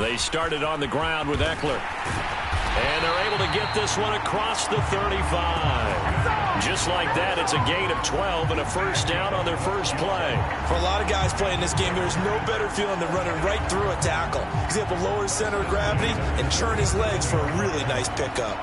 They started on the ground with Eckler. And they're able to get this one across the 35. Just like that, it's a gain of 12 and a first down on their first play. For a lot of guys playing this game, there's no better feeling than running right through a tackle. He's able to lower his center of gravity and churn his legs for a really nice pickup.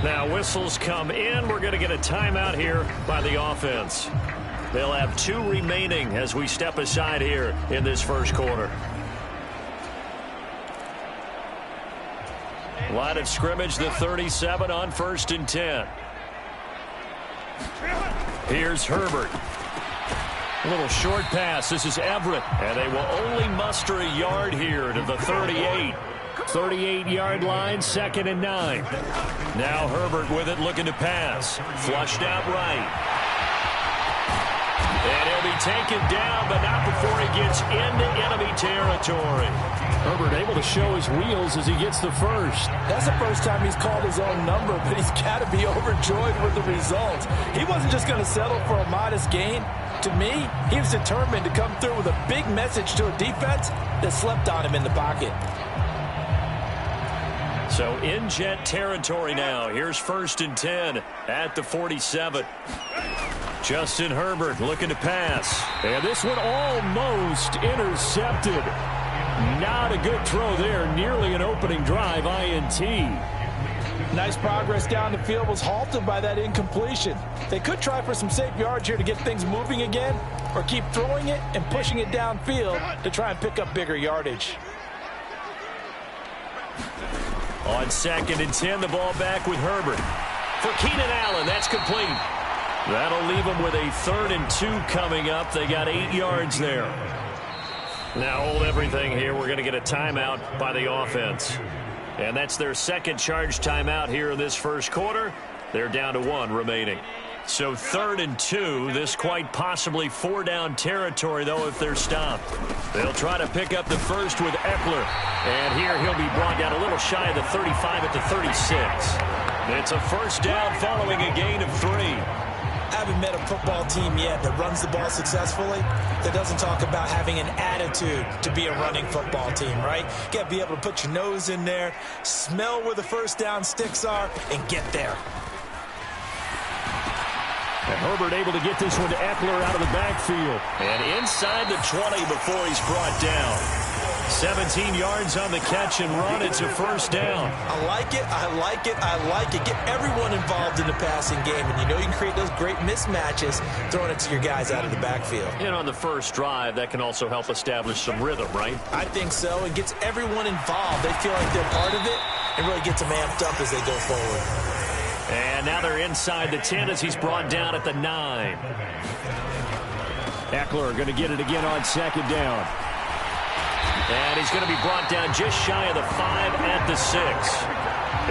Now whistles come in. We're going to get a timeout here by the offense. They'll have 2 remaining as we step aside here in this first quarter. Line of scrimmage, the 37 on 1st and 10. Here's Herbert. A little short pass. This is Everett. And they will only muster a yard here to the 38. 38-yard line, 2nd and 9. Now Herbert with it, looking to pass. Flushed out right. And he'll be taken down, but not before he gets into enemy territory. Herbert able to show his wheels as he gets the first. That's the first time he's called his own number, but he's got to be overjoyed with the results. He wasn't just going to settle for a modest gain. To me, he was determined to come through with a big message to a defense that slept on him in the pocket. So in Jet territory now. Here's 1st and 10 at the 47. Justin Herbert looking to pass. And this one almost intercepted. Not a good throw there. Nearly an opening drive INT. Nice progress down the field was halted by that incompletion. They could try for some safe yards here to get things moving again, or keep throwing it and pushing it downfield to try and pick up bigger yardage. On 2nd and 10, the ball back with Herbert. For Keenan Allen, that's complete. That'll leave them with a 3rd and 2 coming up. They got 8 yards there. Now hold everything here. We're going to get a timeout by the offense. And that's their 2nd charge timeout here in this first quarter. They're down to 1 remaining. So 3rd and 2, this quite possibly 4-down territory, though, if they're stopped. They'll try to pick up the first with Eckler. And here he'll be brought down a little shy of the 35 at the 36. It's a first down following a gain of 3. I haven't met a football team yet that runs the ball successfully that doesn't talk about having an attitude to be a running football team, right? You got to be able to put your nose in there, smell where the first down sticks are, and get there. And Herbert able to get this one to Eckler out of the backfield. And inside the 20 before he's brought down. 17 yards on the catch and run. It's a first down. I like it. I like it. I like it. Get everyone involved in the passing game. And you know you can create those great mismatches throwing it to your guys out of the backfield. And on the first drive, that can also help establish some rhythm, right? I think so. It gets everyone involved. They feel like they're part of it and really gets them amped up as they go forward. And now they're inside the 10 as he's brought down at the 9. Eckler going to get it again on 2nd down. And he's going to be brought down just shy of the 5 at the 6.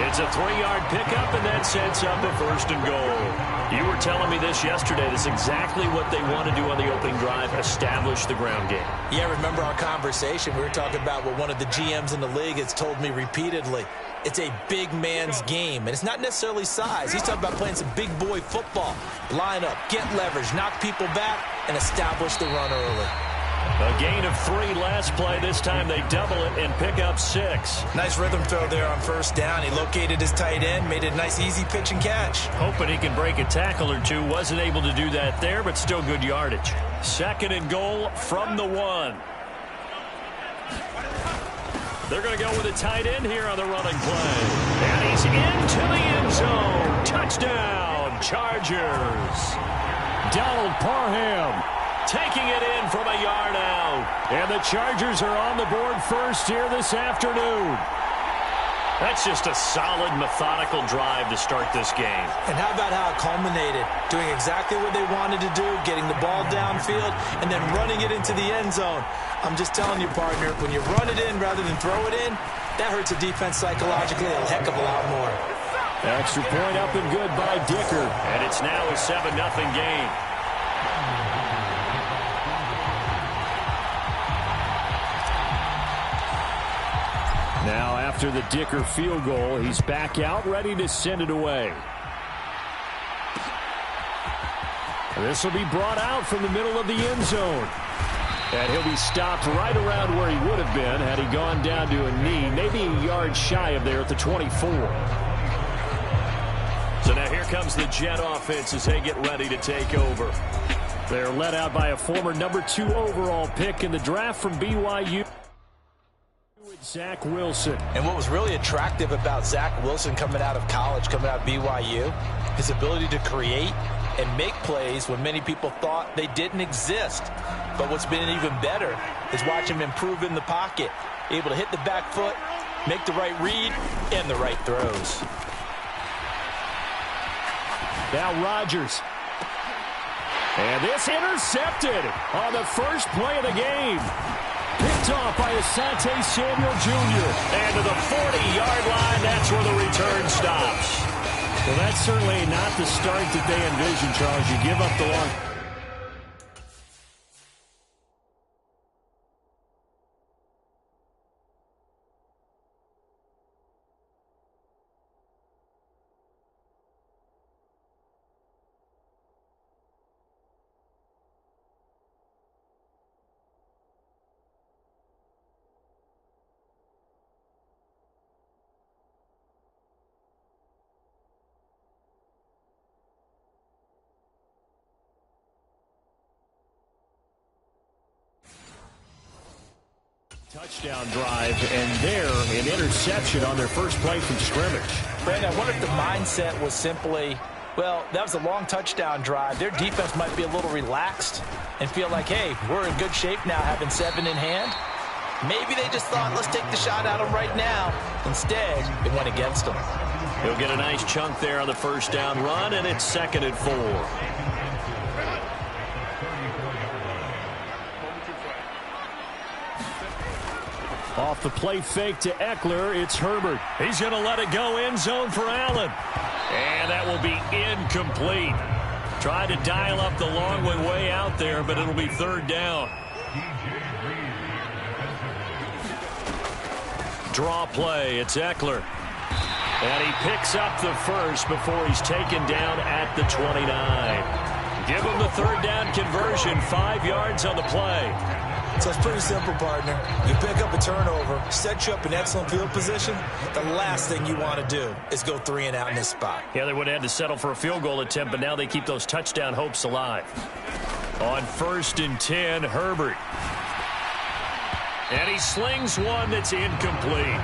It's a 3-yard pickup, and that sets up a 1st and goal. You were telling me this yesterday. This is exactly what they want to do on the opening drive, establish the ground game. Yeah, remember our conversation. We were talking about what one of the GMs in the league has told me repeatedly. It's a big man's game, and it's not necessarily size. He's talking about playing some big boy football. Line up, get leverage, knock people back, and establish the run early. A gain of 3 last play. This time they double it and pick up 6. Nice rhythm throw there on first down. He located his tight end, made it a nice easy pitch and catch. Hoping he can break a tackle or two. Wasn't able to do that there, but still good yardage. 2nd and goal from the 1. They're going to go with a tight end here on the running play. And he's into the end zone. Touchdown, Chargers. Donald Parham taking it in from a yard out. And the Chargers are on the board first here this afternoon. That's just a solid, methodical drive to start this game. And how about how it culminated? Doing exactly what they wanted to do, getting the ball downfield, and then running it into the end zone. I'm just telling you, partner, when you run it in rather than throw it in, that hurts a defense psychologically a heck of a lot more. Extra point up and good by Dicker. And it's now a 7-0 game. Now, after the Dicker field goal, he's back out, ready to send it away. This will be brought out from the middle of the end zone. And he'll be stopped right around where he would have been had he gone down to a knee, maybe a yard shy of there at the 24. So now here comes the Jet offense as they get ready to take over. They're led out by a former number 2 overall pick in the draft from BYU. Zach Wilson. And what was really attractive about Zach Wilson coming out of college, coming out of BYU, his ability to create and make plays when many people thought they didn't exist. But what's been even better is watch him improve in the pocket, able to hit the back foot, make the right read, and the right throws. Now Rodgers. And this intercepted on the first play of the game. Picked off by Asante Samuel Jr. And to the 40-yard line, that's where the return stops. Well, that's certainly not the start that they envisioned, Charles. You give up the long... touchdown drive, and there an interception on their first play from scrimmage. Brandon, I wonder if the mindset was simply, well, that was a long touchdown drive. Their defense might be a little relaxed and feel like, hey, we're in good shape now having 7 in hand. Maybe they just thought, let's take the shot at them right now. Instead, it went against them. He'll get a nice chunk there on the first down run, and it's 2nd and 4. Off the play fake to Eckler, it's Herbert. He's going to let it go end zone for Allen. And that will be incomplete. Tried to dial up the long one way out there, but it'll be 3rd down. Draw play, it's Eckler. And he picks up the first before he's taken down at the 29. Give him the 3rd down conversion, 5 yards on the play. So it's pretty simple, partner. You pick up a turnover, set you up in excellent field position. The last thing you want to do is go 3 and out in this spot. Yeah, they would have had to settle for a field goal attempt, but now they keep those touchdown hopes alive. On 1st and 10, Herbert. And he slings one that's incomplete.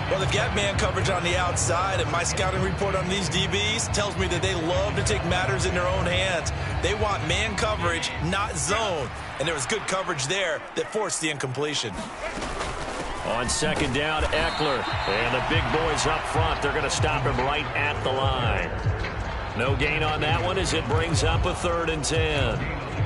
Well, the gap man coverage on the outside and my scouting report on these DBs tells me that they love to take matters in their own hands. They want man coverage, not zone. And there was good coverage there that forced the incompletion. On 2nd down, Eckler. And the big boys up front, they're going to stop him right at the line. No gain on that one as it brings up a 3rd and 10.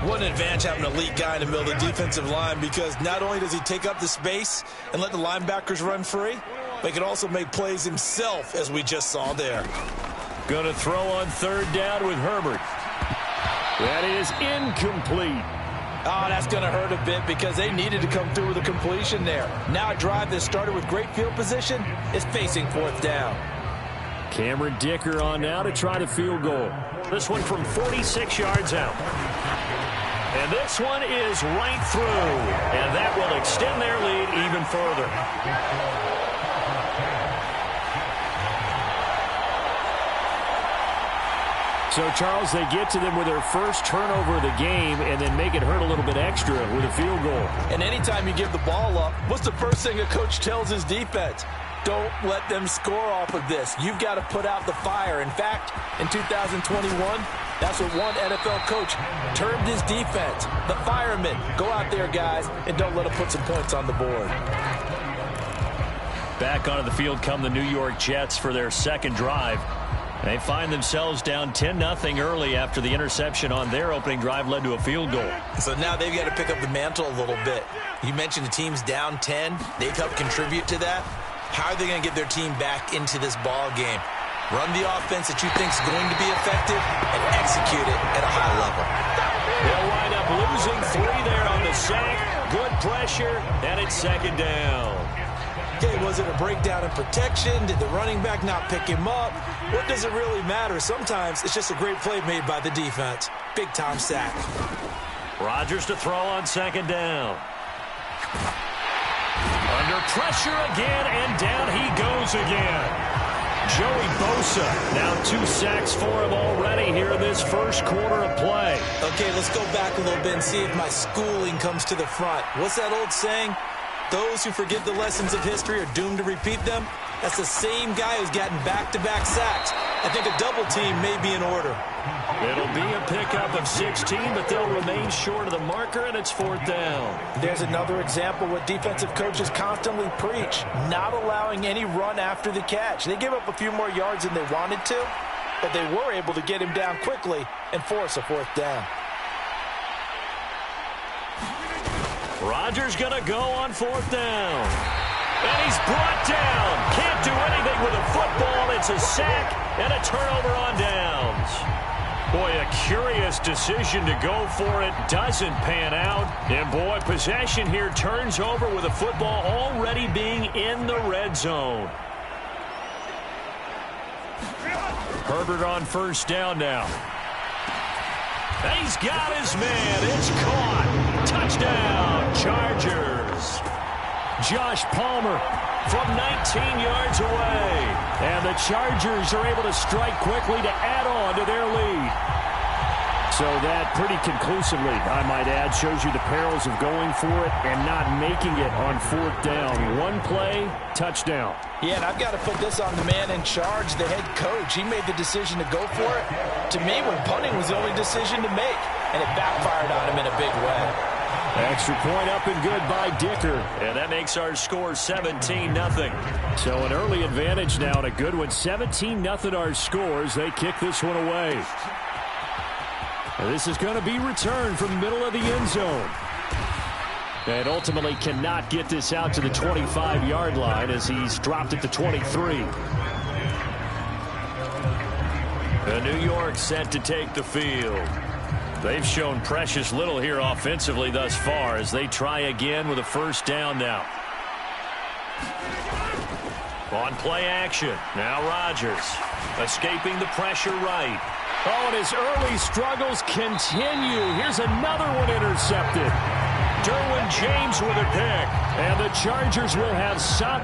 What an advantage having an elite guy in the middle of the defensive line, because not only does he take up the space and let the linebackers run free, but he can also make plays himself, as we just saw there. Going to throw on 3rd down with Herbert. That is incomplete. Oh, that's going to hurt a bit because they needed to come through with a completion there. Now a drive that started with great field position is facing 4th down. Cameron Dicker on now to try the field goal. This one from 46 yards out. And this one is right through. And that will extend their lead even further. So, Charles, they get to them with their first turnover of the game and then make it hurt a little bit extra with a field goal. And anytime you give the ball up, what's the first thing a coach tells his defense? Don't let them score off of this. You've got to put out the fire. In fact, in 2021, that's what one NFL coach termed his defense. The firemen. Go out there, guys, and don't let them put some points on the board. Back onto the field come the New York Jets for their second drive. They find themselves down 10-0 early after the interception on their opening drive led to a field goal. So now they've got to pick up the mantle a little bit. You mentioned the team's down 10. They've helped contribute to that. How are they going to get their team back into this ball game? Run the offense that you think is going to be effective and execute it at a high level. They'll wind up losing 3 there on the sack. Good pressure, and it's second down. Okay, was it a breakdown in protection? Did the running back not pick him up? What does it really matter? Sometimes it's just a great play made by the defense. Big-time sack. Rodgers to throw on second down. Under pressure again, and down he goes again. Joey Bosa, now 2 sacks for him already here in this first quarter of play. Okay, let's go back a little bit and see if my schooling comes to the front. What's that old saying? Those who forget the lessons of history are doomed to repeat them. That's the same guy who's gotten back-to-back sacks. I think a double team may be in order. It'll be a pickup of 16, but they'll remain short of the marker, and it's 4th down. There's another example what defensive coaches constantly preach, not allowing any run after the catch. They gave up a few more yards than they wanted to, but they were able to get him down quickly and force a 4th down. Rodgers going to go on 4th down. And he's brought down. Can't do anything with a football. It's a sack and a turnover on downs. Boy, a curious decision to go for it. Doesn't pan out. And boy, possession here turns over with a football already being in the red zone. Herbert on 1st down now. And he's got his man. It's caught. Touchdown, Chargers. Josh Palmer from 19 yards away. And the Chargers are able to strike quickly to add on to their lead. So that pretty conclusively, I might add, shows you the perils of going for it and not making it on 4th down. One play, touchdown. Yeah, and I've got to put this on the man in charge, the head coach. He made the decision to go for it. To me, when punting was the only decision to make, and it backfired on him in a big way. Extra point up and good by Dicker. And that makes our score 17-0. So an early advantage now and a good one. 17-0 our scores. They kick this one away. And this is going to be returned from the middle of the end zone. And ultimately cannot get this out to the 25-yard line as he's dropped at the 23. And New York set to take the field. They've shown precious little here offensively thus far as they try again with a 1st down now. On play action. Now Rodgers escaping the pressure right. Oh, and his early struggles continue. Here's another one intercepted. Derwin James with a pick. And the Chargers will have some.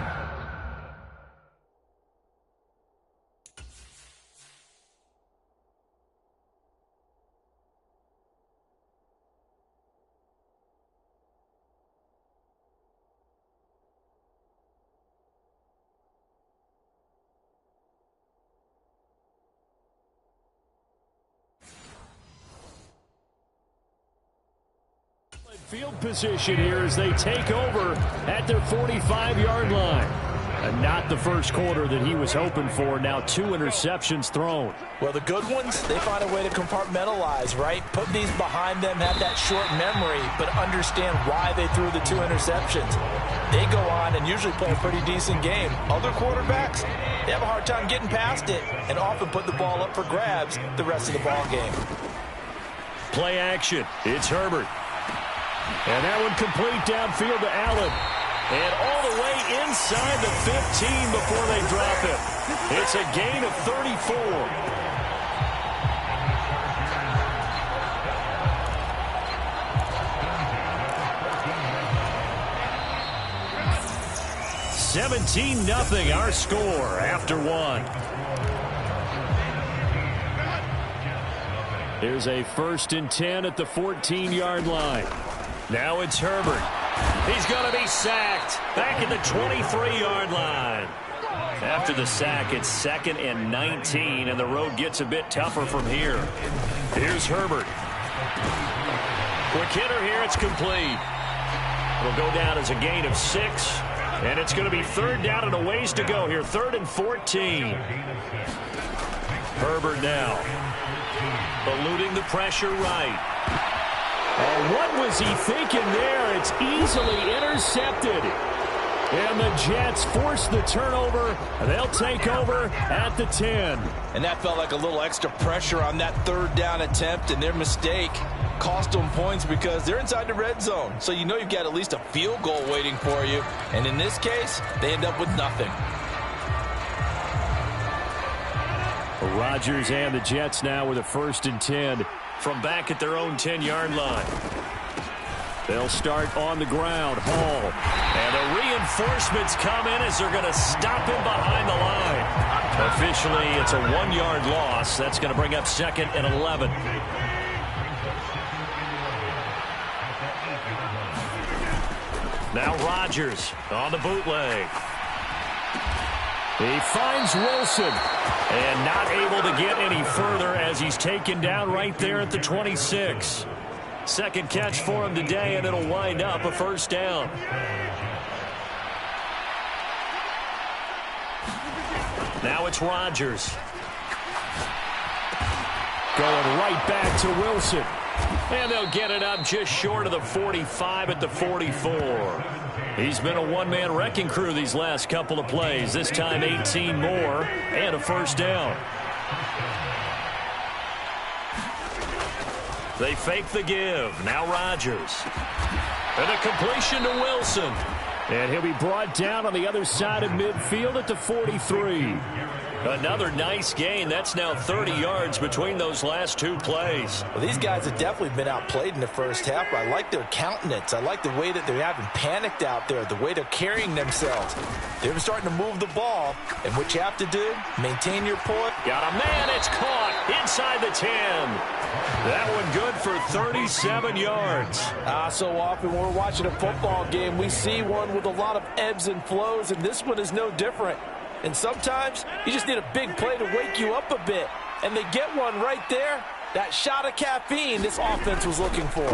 Field position here as they take over at their 45-yard line. And not the first quarter that he was hoping for. Now 2 interceptions thrown. Well, the good ones, they find a way to compartmentalize, right? Put these behind them, have that short memory, but understand why they threw the 2 interceptions. They go on and usually play a pretty decent game. Other quarterbacks, they have a hard time getting past it and often put the ball up for grabs the rest of the ball game. Play action. It's Herbert. And that one complete downfield to Allen. And all the way inside the 15 before they drop it. It's a gain of 34. (17-0) our score after 1. Here's a 1st and 10 at the 14-yard line. Now it's Herbert. He's going to be sacked back at the 23-yard line. After the sack, it's 2nd and 19, and the road gets a bit tougher from here. Here's Herbert. Quick hitter here, it's complete. It'll go down as a gain of 6. And it's going to be third down and a ways to go here. 3rd and 14. Herbert now. Eluding the pressure right. Oh, what was he thinking there? It's easily intercepted. And the Jets force the turnover. They'll take over at the 10. And that felt like a little extra pressure on that 3rd down attempt, and their mistake cost them points because they're inside the red zone. So you know you've got at least a field goal waiting for you. And in this case, they end up with nothing. Rodgers and the Jets now with a 1st and 10 from back at their own 10-yard line. They'll start on the ground. Hall. And the reinforcements come in as they're going to stop him behind the line. Officially, it's a 1-yard loss. That's going to bring up 2nd and 11. Now Rodgers on the bootleg. He finds Wilson. And not able to get any further as he's taken down right there at the 26. Second catch for him today, and it'll wind up a 1st down. Now it's Rodgers. Going right back to Wilson. And they'll get it up just short of the 45 at the 44. He's been a one-man wrecking crew these last couple of plays. This time 18 more and a 1st down. They fake the give. Now Rodgers. And a completion to Wilson. And he'll be brought down on the other side of midfield at the 43. Another nice gain. That's now 30 yards between those last 2 plays. Well, these guys have definitely been outplayed in the first half. But I like their countenance. I like the way that they haven't panicked out there, the way they're carrying themselves. They're starting to move the ball. And what you have to do, maintain your poise. Got a man. It's caught inside the 10. That one good for 37 yards. So often when we're watching a football game, we see one with a lot of ebbs and flows, and this one is no different. And sometimes you just need a big play to wake you up a bit. And they get one right there. That shot of caffeine this offense was looking for.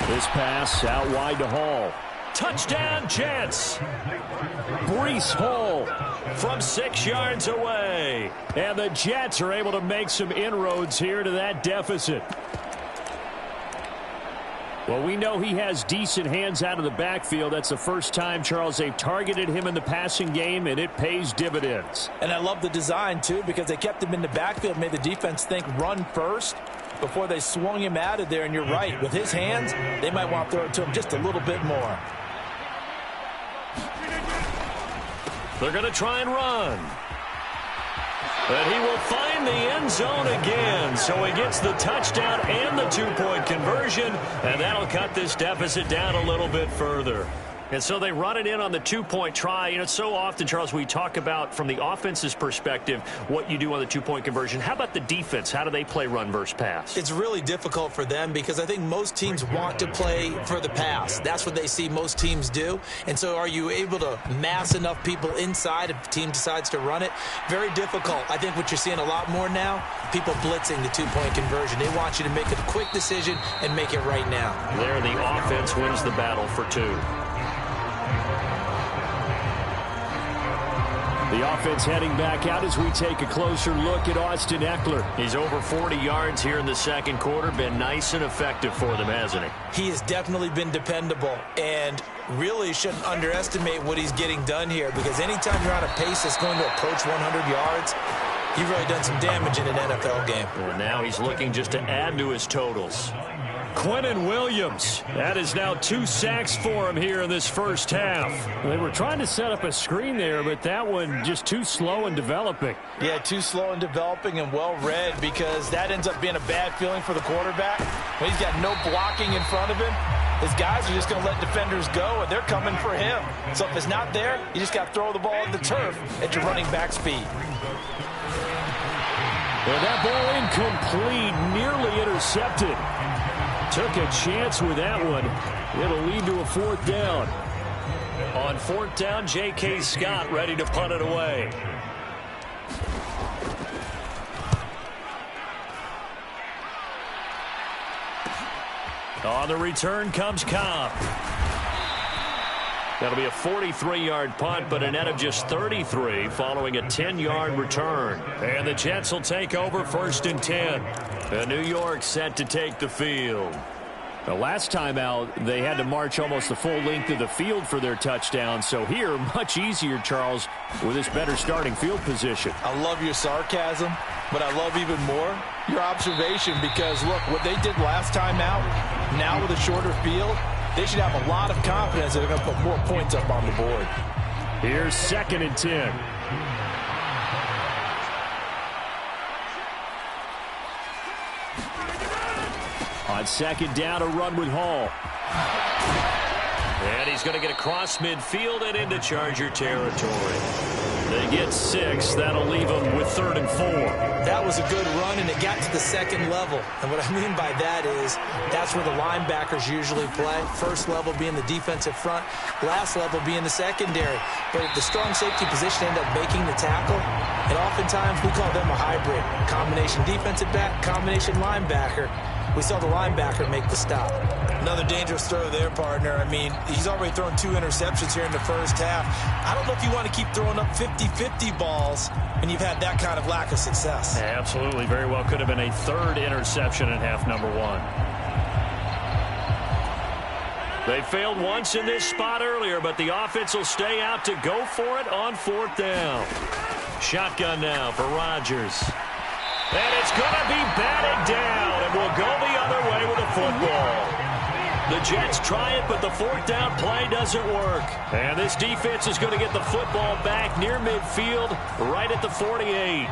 This pass out wide to Hall. Touchdown, Jets. Breece Hall from 6 yards away. And the Jets are able to make some inroads here to that deficit. Well, we know he has decent hands out of the backfield. That's the first time, Charles, they've targeted him in the passing game, and it pays dividends. And I love the design, too, because they kept him in the backfield, made the defense think run first before they swung him out of there. And you're right, with his hands, they might want to throw it to him just a little bit more. They're going to try and run. But he will find the end zone again. So he gets the touchdown and the 2-point conversion. And that'll cut this deficit down a little bit further. And so they run it in on the 2-point try. You know, so often, Charles, we talk about from the offense's perspective what you do on the 2-point conversion. How about the defense? How do they play run versus pass? It's really difficult for them because I think most teams want to play for the pass. That's what they see most teams do. And so are you able to mass enough people inside if the team decides to run it? Very difficult. I think what you're seeing a lot more now, people blitzing the 2-point conversion. They want you to make a quick decision and make it right now. There, the offense wins the battle for 2. The offense heading back out as we take a closer look at Austin Ekeler. He's over 40 yards here in the second quarter. Been nice and effective for them, hasn't he? He has definitely been dependable and really shouldn't underestimate what he's getting done here because anytime you're on a pace that's going to approach 100 yards, you've really done some damage in an NFL game. Well, now he's looking just to add to his totals. Quinnen Williams. That is now 2 sacks for him here in this first half. They were trying to set up a screen there, but that one just too slow in developing. Yeah, too slow in developing and well read because that ends up being a bad feeling for the quarterback. When he's got no blocking in front of him, his guys are just going to let defenders go, and they're coming for him. So if it's not there, you just got to throw the ball at the turf at your running back speed. Well, that ball incomplete, nearly intercepted. Took a chance with that one. It'll lead to a 4th down. On 4th down, J.K. Scott ready to punt it away. On the return comes Cobb. That'll be a 43-yard punt, but a net of just 33 following a 10-yard return. And the Jets will take over 1st and 10. And New York set to take the field. The last time out, they had to march almost the full length of the field for their touchdown. So here, much easier, Charles, with this better starting field position. I love your sarcasm, but I love even more your observation because, look, what they did last time out, now with a shorter field, they should have a lot of confidence that they're going to put more points up on the board. Here's 2nd and 10. On 2nd down, a run with Hall. And he's going to get across midfield and into Charger territory. They get 6. That'll leave them with 3rd and 4. That was a good run, and it got to the 2nd level. And what I mean by that is that's where the linebackers usually play. First level being the defensive front, last level being the secondary. But the strong safety position ended up making the tackle. And oftentimes we call them a hybrid. Combination defensive back, combination linebacker. We saw the linebacker make the stop. Another dangerous throw there, partner. I mean, he's already thrown 2 interceptions here in the first half. I don't know if you want to keep throwing up 50-50 balls when you've had that kind of lack of success. Absolutely. Very well could have been a 3rd interception in half number 1. They failed once in this spot earlier, but the offense will stay out to go for it on 4th down. Shotgun now for Rodgers. And it's going to be batted down, and we'll go the other way with a football. The Jets try it, but the 4th down play doesn't work. And this defense is going to get the football back near midfield, right at the 48.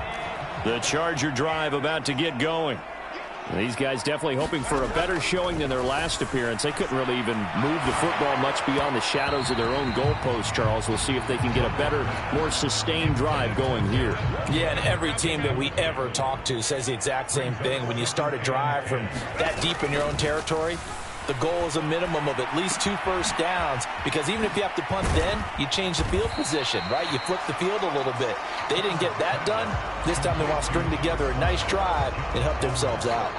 The Charger drive about to get going. These guys definitely hoping for a better showing than their last appearance. They couldn't really even move the football much beyond the shadows of their own goalpost, Charles. We'll see if they can get a better, more sustained drive going here. Yeah, and every team that we ever talk to says the exact same thing. When you start a drive from that deep in your own territory, the goal is a minimum of at least 2 first downs, because even if you have to punt then, you change the field position, right? You flip the field a little bit. They didn't get that done. This time they want to string together a nice drive and help themselves out.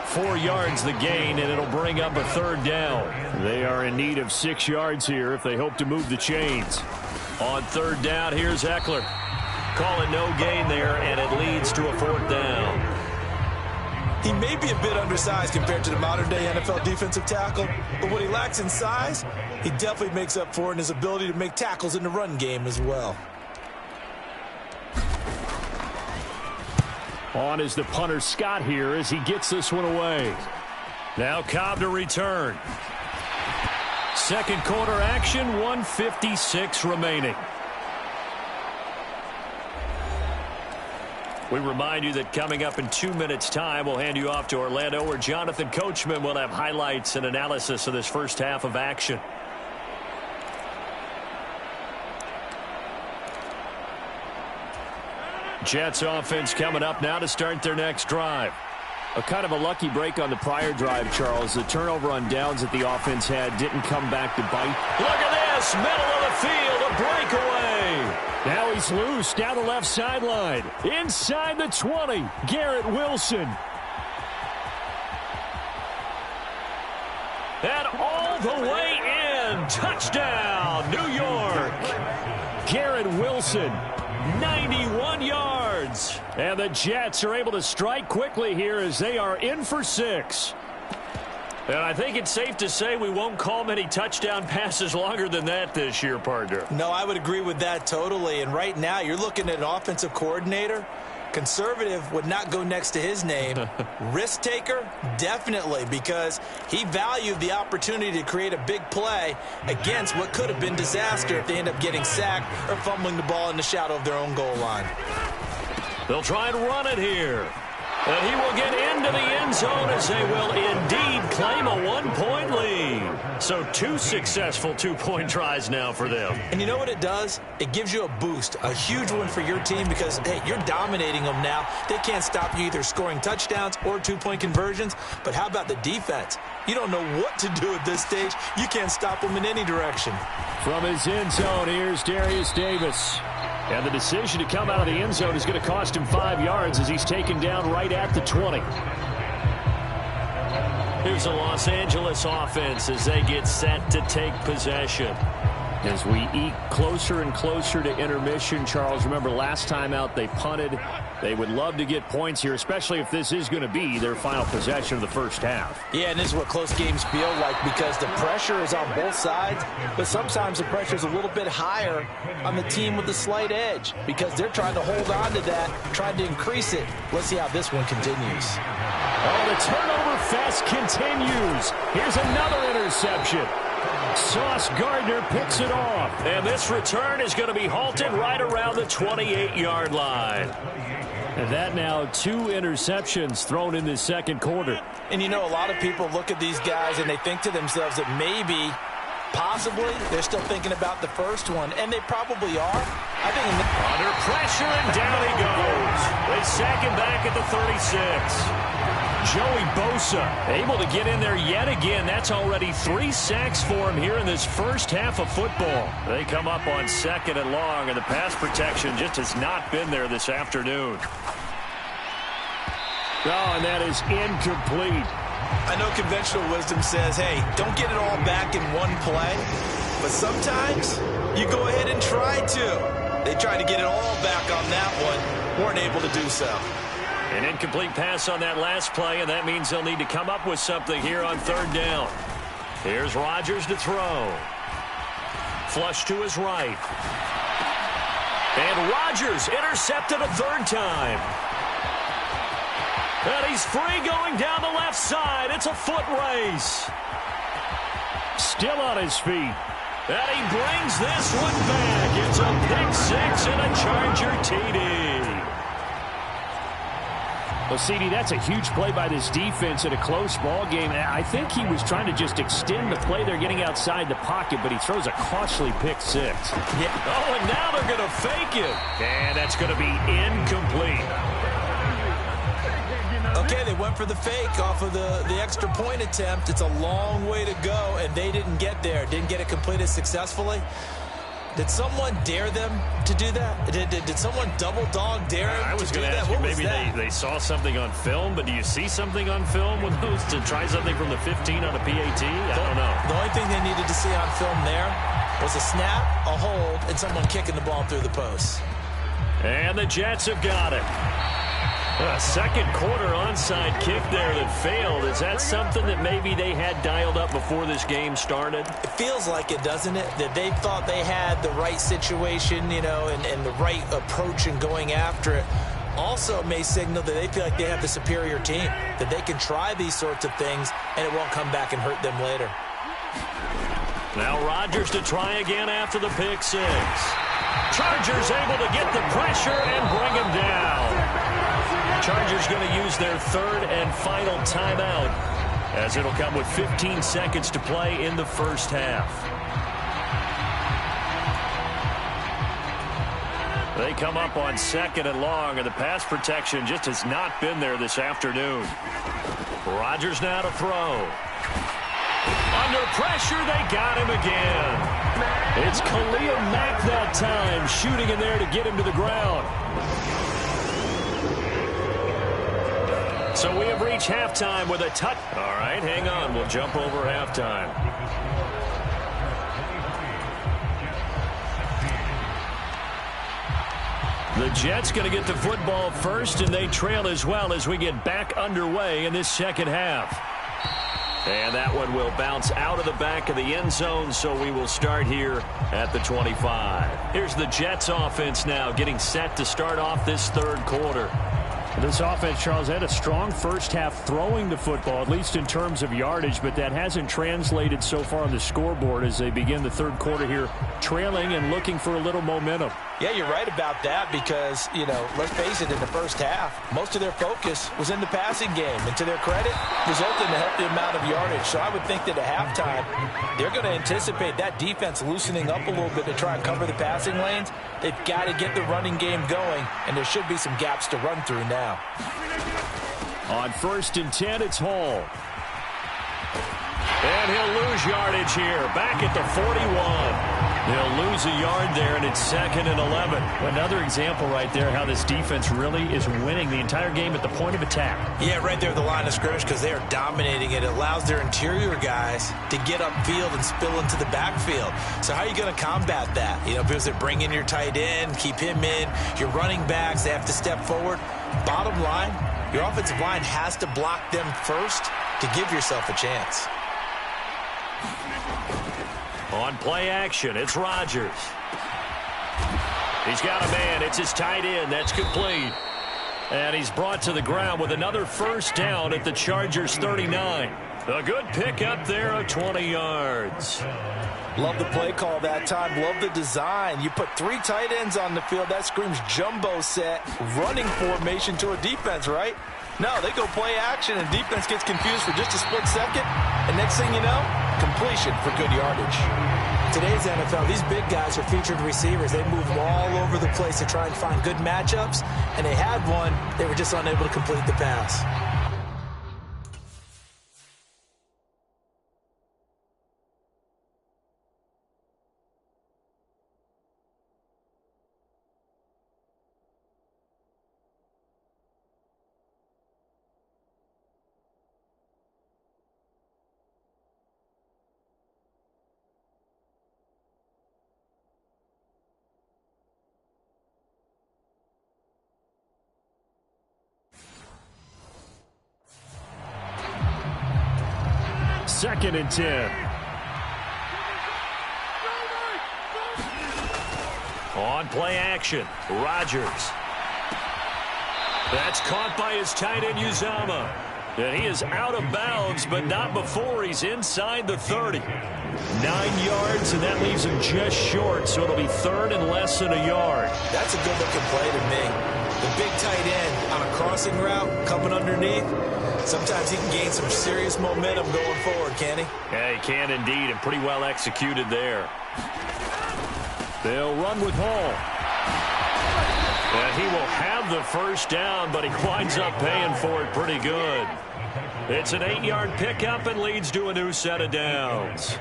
4 yards the gain, and it'll bring up a 3rd down. They are in need of 6 yards here if they hope to move the chains. On 3rd down, here's Eckler. Call it no gain there, and it leads to a 4th down. He may be a bit undersized compared to the modern-day NFL defensive tackle, but what he lacks in size, he definitely makes up for in his ability to make tackles in the run game as well. On is the punter Scott here as he gets this one away. Now Cobb to return. 2nd quarter action, 1:56 remaining. We remind you that coming up in 2 minutes' time, we'll hand you off to Orlando, where Jonathan Coachman will have highlights and analysis of this first half of action. Jets offense coming up now to start their next drive. A kind of a lucky break on the prior drive, Charles. The turnover on downs that the offense had didn't come back to bite. Look at this, middle of the field, a breakaway. Now he's loose down the left sideline. Inside the 20, Garrett Wilson. And all the way in. Touchdown, New York. Garrett Wilson, 91 yards. And the Jets are able to strike quickly here as they are in for 6. And I think it's safe to say we won't call many touchdown passes longer than that this year, partner. No, I would agree with that totally. And right now, you're looking at an offensive coordinator. Conservative would not go next to his name. Risk taker, definitely, because he valued the opportunity to create a big play against what could have been disaster if they end up getting sacked or fumbling the ball in the shadow of their own goal line. They'll try and run it here. And he will get into the end zone as they will indeed claim a 1-point lead. So 2 successful 2-point tries now for them. And you know what it does? It gives you a boost, a huge one for your team because, hey, you're dominating them now. They can't stop you either scoring touchdowns or 2-point conversions. But how about the defense? You don't know what to do at this stage. You can't stop them in any direction. From his end zone, here's Darius Davis. And the decision to come out of the end zone is going to cost him 5 yards as he's taken down right at the 20. Here's the Los Angeles offense as they get set to take possession. As we eke closer and closer to intermission, Charles, remember last time out they punted. They would love to get points here, especially if this is going to be their final possession of the first half. Yeah, and this is what close games feel like because the pressure is on both sides, but sometimes the pressure is a little bit higher on the team with the slight edge because they're trying to hold on to that, trying to increase it. Let's see how this one continues. Oh, the turnover fest continues. Here's another interception. Sauce Gardner picks it off. And this return is going to be halted right around the 28-yard line. And that now 2 interceptions thrown in this second quarter. And you know, a lot of people look at these guys and they think to themselves that maybe, possibly, they're still thinking about the first one. And they probably are. I think under pressure, and down he goes. They sack him back at the 36. Joey Bosa able to get in there yet again. That's already 3 sacks for him here in this first half of football. They come up on 2nd and long, and the pass protection just has not been there this afternoon. Oh, and that is incomplete. I know conventional wisdom says, hey, don't get it all back in one play. But sometimes you go ahead and try to. They tried to get it all back on that one. Weren't able to do so. An incomplete pass on that last play, and that means they'll need to come up with something here on 3rd down. Here's Rodgers to throw. Flush to his right. And Rodgers intercepted a 3rd time. And he's free going down the left side. It's a foot race. Still on his feet. And he brings this one back. It's a pick-6 and a Charger TD. Well, CD, that's a huge play by this defense in a close ball game. I think he was trying to just extend the play. They're getting outside the pocket, but he throws a costly pick-6. Yeah. Oh, and now they're going to fake it. And that's going to be incomplete. Okay, they went for the fake off of the extra point attempt. It's a long way to go, and they didn't get there. Didn't get it completed successfully. Did someone dare them to do that? Did someone double dog dare them I was going to ask you, maybe they saw something on film, but do you see something on film with those to try something from the 15 on a PAT? I don't know. The only thing they needed to see on film there was a snap, a hold, and someone kicking the ball through the post. And the Jets have got it. A second quarter onside kick there that failed. Is that something that maybe they had dialed up before this game started? It feels like it, doesn't it? That they thought they had the right situation, you know, and the right approach in going after it. Also may signal that they feel like they have the superior team, that they can try these sorts of things and it won't come back and hurt them later. Now Rodgers to try again after the pick-6. Chargers able to get the pressure and bring him down. Chargers going to use their 3rd and final timeout as it'll come with 15 seconds to play in the first half. They come up on 2nd and long, and the pass protection just has not been there this afternoon. Rodgers now to throw. Under pressure, they got him again. It's Khalil Mack that time, shooting in there to get him to the ground. So we have reached halftime with a touch. All right, hang on. We'll jump over halftime. The Jets going to get the football first, and they trail as well as we get back underway in this second half. And that one will bounce out of the back of the end zone, so we will start here at the 25. Here's the Jets offense now getting set to start off this 3rd quarter. This offense, Charles, had a strong first half throwing the football, at least in terms of yardage, but that hasn't translated so far on the scoreboard as they begin the 3rd quarter here, trailing and looking for a little momentum. Yeah, you're right about that because, you know, let's face it, in the first half, most of their focus was in the passing game. And to their credit, resulted in a healthy amount of yardage. So I would think that at halftime, they're going to anticipate that defense loosening up a little bit to try and cover the passing lanes. They've got to get the running game going, and there should be some gaps to run through now. On 1st and 10, it's Hall. And he'll lose yardage here, back at the 41. They'll lose a yard there, and it's 2nd and 11. Another example right there how this defense really is winning the entire game at the point of attack. Yeah, right there at the line of scrimmage because they are dominating it. It allows their interior guys to get upfield and spill into the backfield. So how are you going to combat that? You know, because they bring in your tight end, keep him in. Your running backs, they have to step forward. Bottom line, your offensive line has to block them first to give yourself a chance. On play action, it's Rodgers. He's got a man. It's his tight end. That's complete. And he's brought to the ground with another first down at the Chargers' 39. A good pickup there of 20 yards. Love the play call that time. Love the design. You put 3 tight ends on the field. That screams jumbo set, running formation to a defense, right? No, they go play action, and defense gets confused for just a split second. And next thing you know, completion for good yardage. Today's NFL, these big guys are featured receivers. They move all over the place to try and find good matchups. And they had one. They were just unable to complete the pass. Second and 10. On play action, Rodgers. That's caught by his tight end, Uzomah. And he is out of bounds, but not before he's inside the 30. 9 yards, and that leaves him just short, so it'll be 3rd and less than a yard. That's a good-looking play to me. The big tight end on a crossing route coming underneath. Sometimes he can gain some serious momentum going forward, can he? Yeah, he can indeed, and pretty well executed there. They'll run with Hall. And he will have the first down, but he winds up paying for it pretty good. It's an 8-yard pickup and leads to a new set of downs.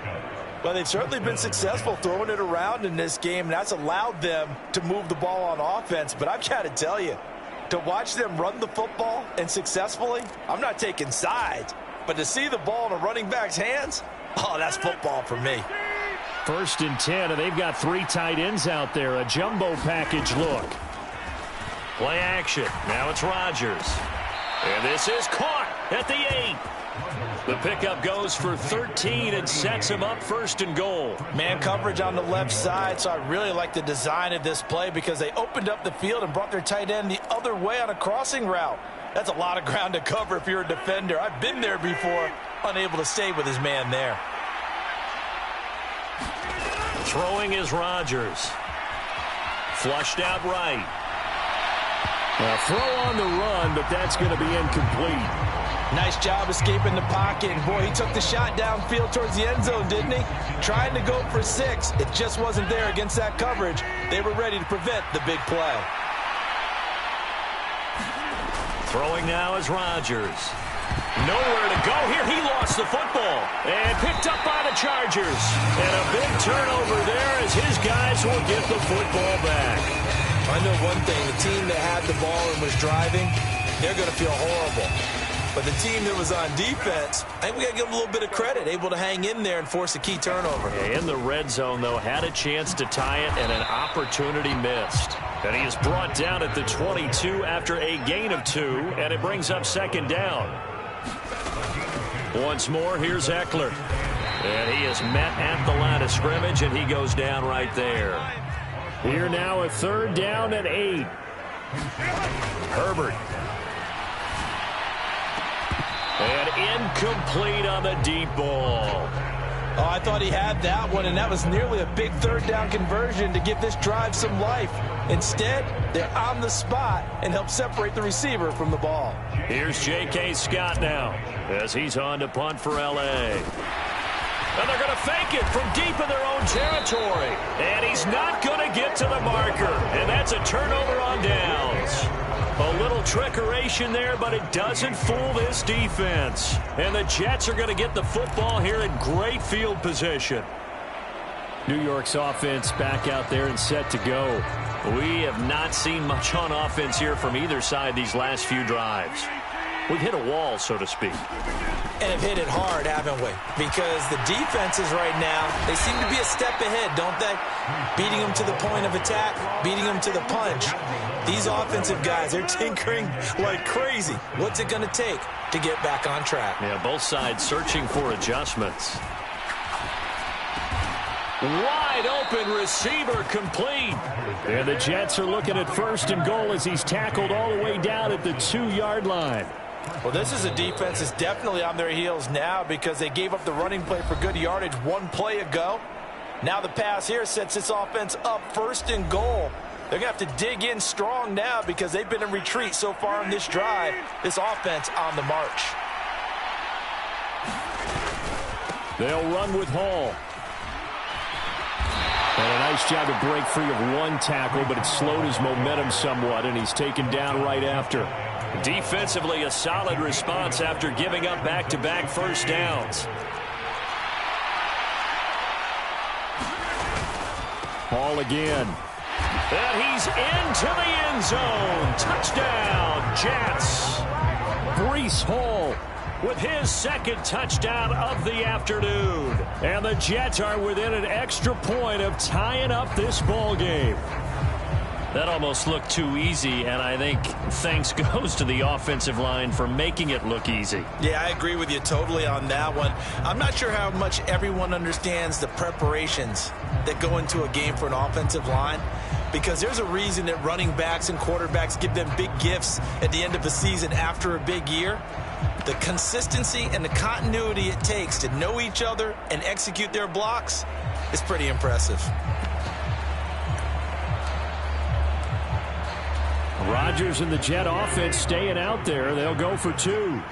Well, they've certainly been successful throwing it around in this game, and that's allowed them to move the ball on offense. But I've got to tell you, to watch them run the football and successfully, I'm not taking sides, but to see the ball in a running back's hands, oh, that's football for me. 1st and 10, and they've got 3 tight ends out there. A jumbo package look. Play action. Now it's Rodgers. And this is caught at the 8. The pickup goes for 13 and sets him up 1st and goal. Man coverage on the left side, so I really like the design of this play because they opened up the field and brought their tight end the other way on a crossing route. That's a lot of ground to cover if you're a defender. I've been there before, unable to stay with his man there. Throwing is Rodgers. Flushed out right. A throw on the run, but that's going to be incomplete. Nice job escaping the pocket. And boy, he took the shot downfield towards the end zone, didn't he? Trying to go for 6. It just wasn't there against that coverage. They were ready to prevent the big play. Throwing now is Rodgers. Nowhere to go here. He lost the football and picked up by the Chargers. And a big turnover there as his guys will get the football back. I know one thing. The team that had the ball and was driving, they're going to feel horrible. But the team that was on defense, I think we got to give them a little bit of credit, able to hang in there and force a key turnover. In the red zone, though, had a chance to tie it and an opportunity missed. And he is brought down at the 22 after a gain of 2, and it brings up 2nd down. Once more, here's Eckler. And he is met at the line of scrimmage, and he goes down right there. Here now a 3rd down and 8. Herbert. And incomplete on the deep ball. Oh, I thought he had that one, and that was nearly a big 3rd down conversion to give this drive some life. Instead, they're on the spot and help separate the receiver from the ball. Here's J.K. Scott now as he's on to punt for L.A. And they're going to fake it from deep in their own territory. And he's not going to get to the marker. And that's a turnover on downs. A little trickeration there, but it doesn't fool this defense. And the Jets are going to get the football here in great field position. New York's offense back out there and set to go. We have not seen much on offense here from either side these last few drives. We've hit a wall, so to speak. And have hit it hard, haven't we? Because the defenses right now, they seem to be a step ahead, don't they? Beating them to the point of attack, beating them to the punch. These offensive guys, they're tinkering like crazy. What's it going to take to get back on track? Yeah, both sides searching for adjustments. Wide open receiver complete. And the Jets are looking at 1st and goal as he's tackled all the way down at the 2-yard line. Well, this is a defense that's definitely on their heels now because they gave up the running play for good yardage one play ago. Now the pass here sets this offense up 1st and goal. They're going to have to dig in strong now because they've been in retreat so far in this drive. This offense on the march. They'll run with Hall. And a nice job to break free of one tackle, but it slowed his momentum somewhat, and he's taken down right after. Defensively, a solid response after giving up back-to-back first downs. Hall again. And he's into the end zone. Touchdown, Jets. Breece Hall with his 2nd touchdown of the afternoon. And the Jets are within an extra point of tying up this ball game. That almost looked too easy, and I think thanks goes to the offensive line for making it look easy. Yeah, I agree with you totally on that one. I'm not sure how much everyone understands the preparations that go into a game for an offensive line, because there's a reason that running backs and quarterbacks give them big gifts at the end of a season after a big year. The consistency and the continuity it takes to know each other and execute their blocks is pretty impressive. Rodgers and the Jet offense staying out there. They'll go for 2.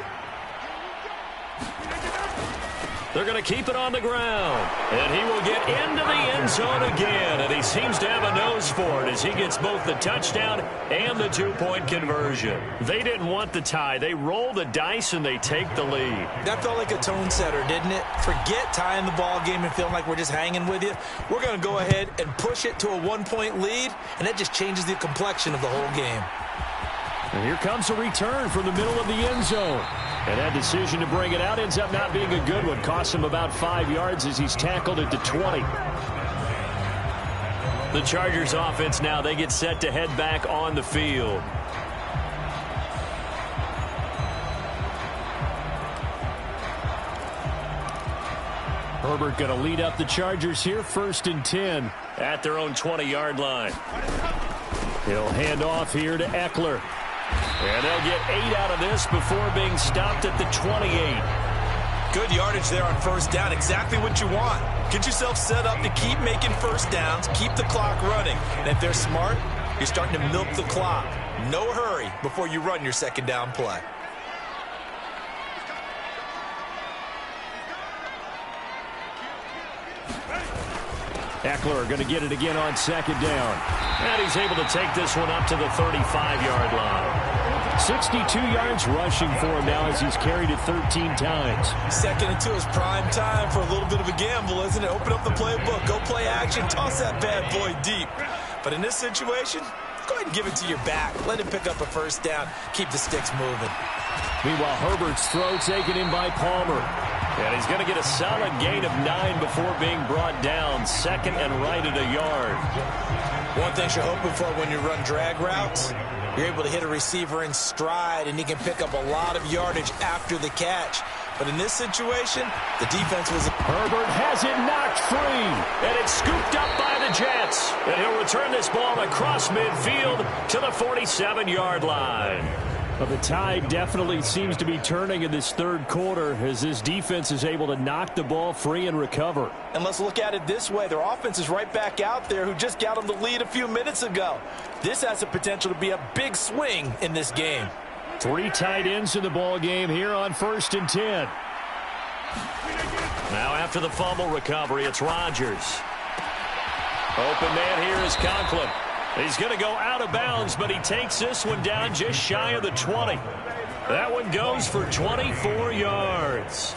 They're going to keep it on the ground. And he will get into the end zone again. And he seems to have a nose for it as he gets both the touchdown and the 2-point conversion. They didn't want the tie. They roll the dice and they take the lead. That felt like a tone setter, didn't it? Forget tying the ball game and feeling like we're just hanging with you. We're going to go ahead and push it to a 1-point lead, and that just changes the complexion of the whole game. And here comes a return from the middle of the end zone. And that decision to bring it out ends up not being a good one. Costs him about 5 yards as he's tackled at the 20. The Chargers offense now, they get set to head back on the field. Herbert going to lead up the Chargers here, 1st and 10. At their own 20-yard line. He'll hand off here to Eckler. And they'll get 8 out of this before being stopped at the 28. Good yardage there on 1st down. Exactly what you want. Get yourself set up to keep making 1st downs, keep the clock running. And if they're smart, you're starting to milk the clock. No hurry before you run your 2nd down play. Eckler going to get it again on 2nd down. And he's able to take this one up to the 35-yard line. 62 yards rushing for him now as he's carried it 13 times. 2nd and 2 is prime time for a little bit of a gamble, isn't it? Open up the playbook, go play action, toss that bad boy deep. But in this situation, go ahead and give it to your back. Let him pick up a 1st down. Keep the sticks moving. Meanwhile, Herbert's throw taken in by Palmer. And he's going to get a solid gain of 9 before being brought down. 2nd and right at a yard. One thing you're hoping for when you run drag routes, you're able to hit a receiver in stride, and he can pick up a lot of yardage after the catch. But in this situation, the defense was... Herbert has it knocked free. And it's scooped up by the Jets. And he'll return this ball across midfield to the 47-yard line. But the tide definitely seems to be turning in this 3rd quarter as this defense is able to knock the ball free and recover. And let's look at it this way. Their offense is right back out there who just got them the lead a few minutes ago. This has the potential to be a big swing in this game. 3 tight ends in the ball game here on 1st and 10. Now after the fumble recovery, it's Rodgers. Open man here is Conklin. He's going to go out of bounds, but he takes this one down just shy of the 20. That one goes for 24 yards.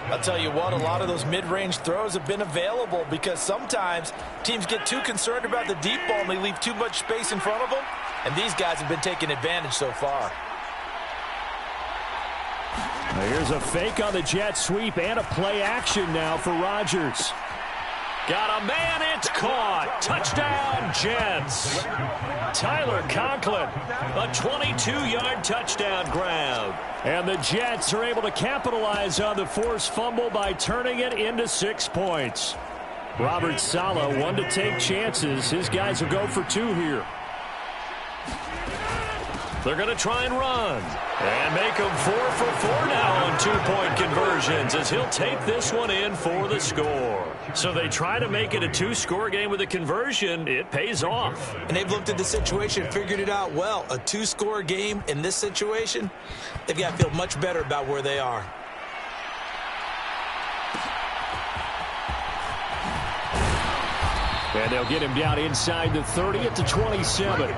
I'll tell you what, a lot of those mid-range throws have been available because sometimes teams get too concerned about the deep ball and they leave too much space in front of them, and these guys have been taking advantage so far. Here's a fake on the jet sweep and a play action now for Rodgers. Got a man, it's caught. Touchdown, Jets. Tyler Conklin, a 22-yard touchdown grab. And the Jets are able to capitalize on the forced fumble by turning it into 6 points. Robert Saleh, one to take chances. His guys will go for 2 here. They're going to try and run. And make them 4 for 4 now on 2-point conversions as he'll take this one in for the score. So they try to make it a 2-score game with a conversion. It pays off. And they've looked at the situation, figured it out well. A 2-score game in this situation, they've got to feel much better about where they are. And they'll get him down inside the 30 at the 27.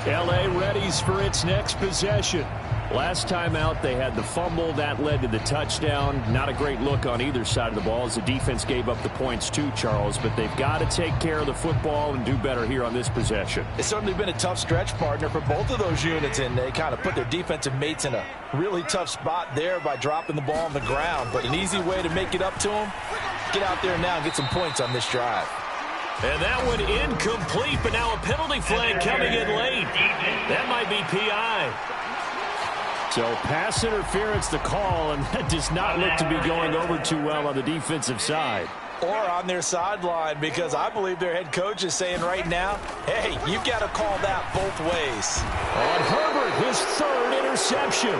L.A. readies for its next possession. Last time out, they had the fumble. That led to the touchdown. Not a great look on either side of the ball as the defense gave up the points too, Charles. But they've got to take care of the football and do better here on this possession. It's certainly been a tough stretch, partner, for both of those units, and they kind of put their defensive mates in a really tough spot there by dropping the ball on the ground. But an easy way to make it up to them, get out there now and get some points on this drive. And that one incomplete, but now a penalty flag coming in late. That might be PI. So pass interference the call, and that does not look to be going over too well on the defensive side. Or on their sideline, because I believe their head coach is saying right now, hey, you've got to call that both ways. On Herbert, his 3rd interception.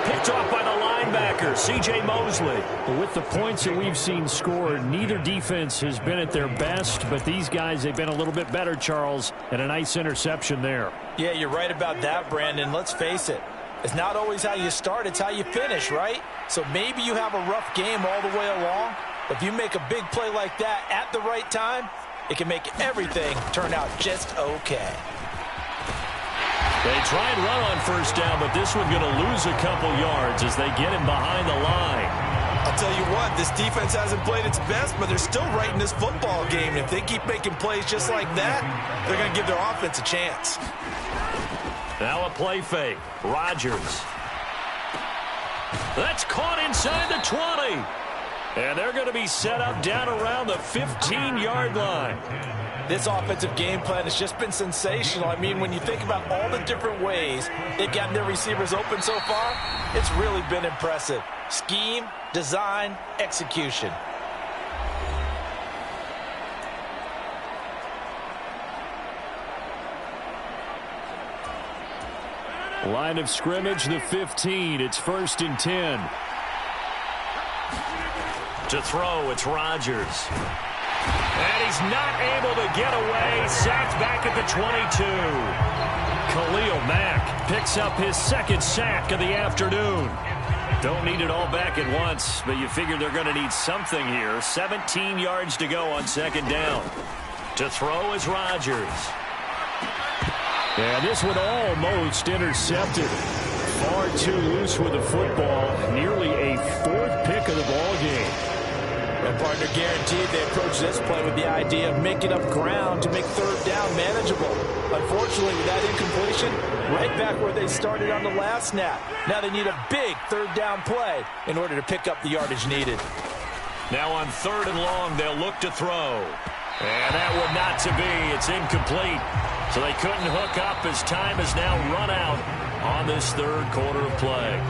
Picked off by the linebacker, C.J. Mosley. With the points that we've seen scored, neither defense has been at their best, but these guys, they've been a little bit better, Charles, and a nice interception there. Yeah, you're right about that, Brandon. Let's face it. It's not always how you start, it's how you finish, right? So maybe you have a rough game all the way along. If you make a big play like that at the right time, it can make everything turn out just okay. They try and run on first down, but this one going to lose a couple yards as they get him behind the line. I'll tell you what, this defense hasn't played its best, but they're still right in this football game. If they keep making plays just like that, they're going to give their offense a chance. Now a play fake. Rodgers. That's caught inside the 20. And they're going to be set up down around the 15-yard line. This offensive game plan has just been sensational. I mean, when you think about all the different ways they've gotten their receivers open so far, it's really been impressive. Scheme, design, execution. Line of scrimmage, the 15. It's 1st and 10. To throw, it's Rodgers. And he's not able to get away. Sacked back at the 22. Khalil Mack picks up his 2nd sack of the afternoon. Don't need it all back at once, but you figure they're going to need something here. 17 yards to go on 2nd down. To throw is Rodgers. And this one almost intercepted. Far too loose with the football. Nearly a 4th pick of the ball game. And partner, guaranteed they approach this play with the idea of making up ground to make 3rd down manageable. Unfortunately, with that incompletion, right back where they started on the last snap. Now they need a big 3rd down play in order to pick up the yardage needed. Now on 3rd and long, they'll look to throw. And that one not to be. It's incomplete. So they couldn't hook up as time has now run out on this 3rd quarter of play.